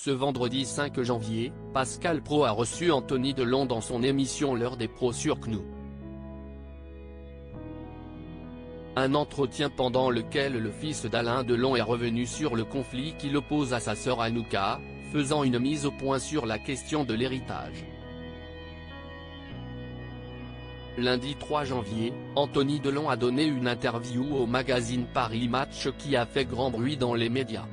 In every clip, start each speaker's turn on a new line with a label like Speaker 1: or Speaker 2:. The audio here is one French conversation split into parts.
Speaker 1: Ce vendredi 5 janvier, Pascal Praud a reçu Anthony Delon dans son émission L'heure des pros sur CNOU. Un entretien pendant lequel le fils d'Alain Delon est revenu sur le conflit qui l'oppose à sa sœur Anouchka, faisant une mise au point sur la question de l'héritage. Lundi 3 janvier, Anthony Delon a donné une interview au magazine Paris Match qui a fait grand bruit dans les médias.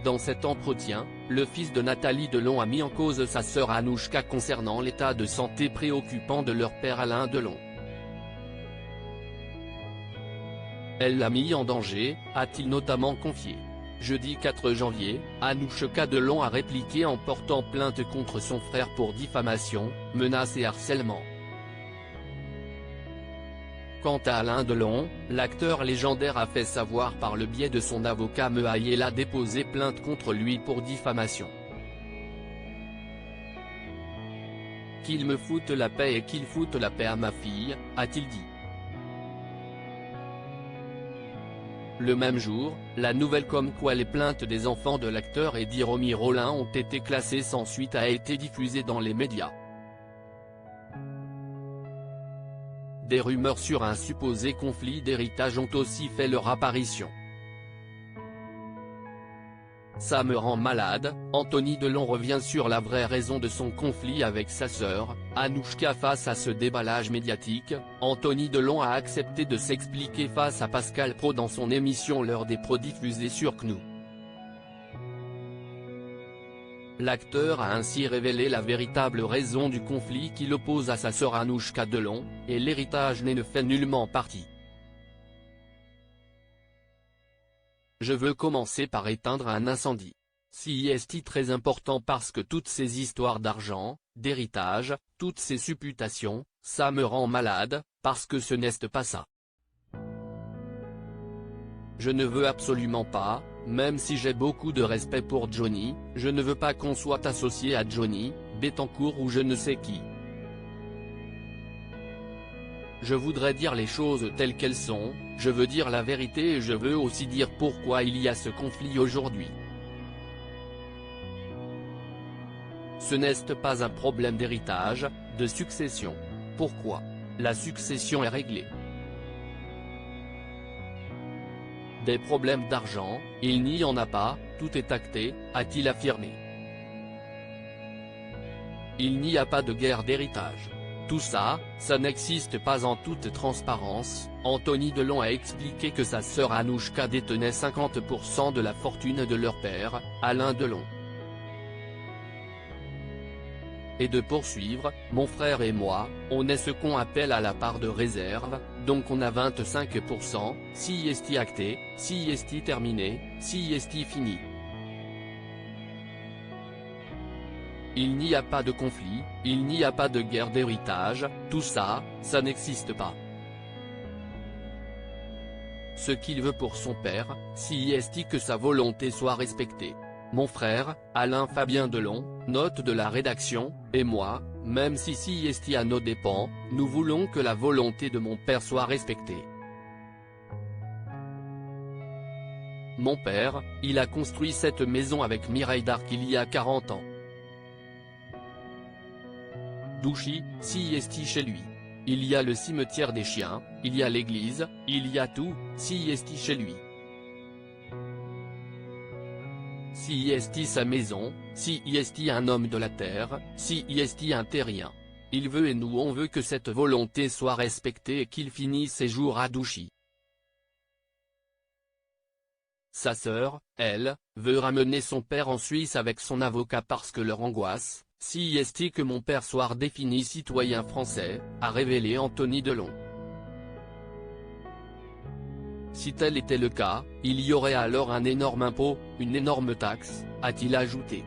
Speaker 1: Dans cet entretien, le fils de Nathalie Delon a mis en cause sa sœur Anouchka concernant l'état de santé préoccupant de leur père Alain Delon. Elle l'a mis en danger, a-t-il notamment confié. Jeudi 4 janvier, Anouchka Delon a répliqué en portant plainte contre son frère pour diffamation, menaces et harcèlement. Quant à Alain Delon, l'acteur légendaire a fait savoir par le biais de son avocat Mehaïela déposer plainte contre lui pour diffamation. Qu'il me foute la paix et qu'il foute la paix à ma fille, a-t-il dit. Le même jour, la nouvelle comme quoi les plaintes des enfants de l'acteur Eddie Romy Rollin ont été classées sans suite a été diffusée dans les médias. Des rumeurs sur un supposé conflit d'héritage ont aussi fait leur apparition. Ça me rend malade, Anthony Delon revient sur la vraie raison de son conflit avec sa sœur, Anouchka. Face à ce déballage médiatique, Anthony Delon a accepté de s'expliquer face à Pascal Praud dans son émission L'heure des pros diffusée sur CNOU. L'acteur a ainsi révélé la véritable raison du conflit qui l'oppose à sa sœur Anouchka Delon, et l'héritage ne fait nullement partie. Je veux commencer par éteindre un incendie. C'est très important parce que toutes ces histoires d'argent, d'héritage, toutes ces supputations, ça me rend malade, parce que ce n'est pas ça. Je ne veux absolument pas, même si j'ai beaucoup de respect pour Johnny, je ne veux pas qu'on soit associé à Johnny, Bettencourt ou je ne sais qui. Je voudrais dire les choses telles qu'elles sont, je veux dire la vérité et je veux aussi dire pourquoi il y a ce conflit aujourd'hui. Ce n'est pas un problème d'héritage, de succession. Pourquoi ? La succession est réglée. Des problèmes d'argent, il n'y en a pas, tout est acté, a-t-il affirmé. Il n'y a pas de guerre d'héritage. Tout ça, ça n'existe pas en toute transparence. Anthony Delon a expliqué que sa sœur Anouchka détenait 50% de la fortune de leur père, Alain Delon. Et de poursuivre, mon frère et moi, on est ce qu'on appelle à la part de réserve, donc on a 25%, si est acté, si est terminé, si est fini. Il n'y a pas de conflit, il n'y a pas de guerre d'héritage, tout ça, ça n'existe pas. Ce qu'il veut pour son père, si est que sa volonté soit respectée. Mon frère, Alain Fabien Delon, note de la rédaction, et moi, même si est à nos dépens, nous voulons que la volonté de mon père soit respectée. Mon père, il a construit cette maison avec Mireille d'Arc il y a 40 ans. Douchy, si est chez lui. Il y a le cimetière des chiens, il y a l'église, il y a tout, si est chez lui. Si est sa maison, si est un homme de la terre, si est un terrien. Il veut et nous on veut que cette volonté soit respectée et qu'il finisse ses jours à Douchy. Sa sœur, elle, veut ramener son père en Suisse avec son avocat parce que leur angoisse, si est que mon père soit redéfini citoyen français, a révélé Anthony Delon. Si tel était le cas, il y aurait alors un énorme impôt, une énorme taxe, a-t-il ajouté.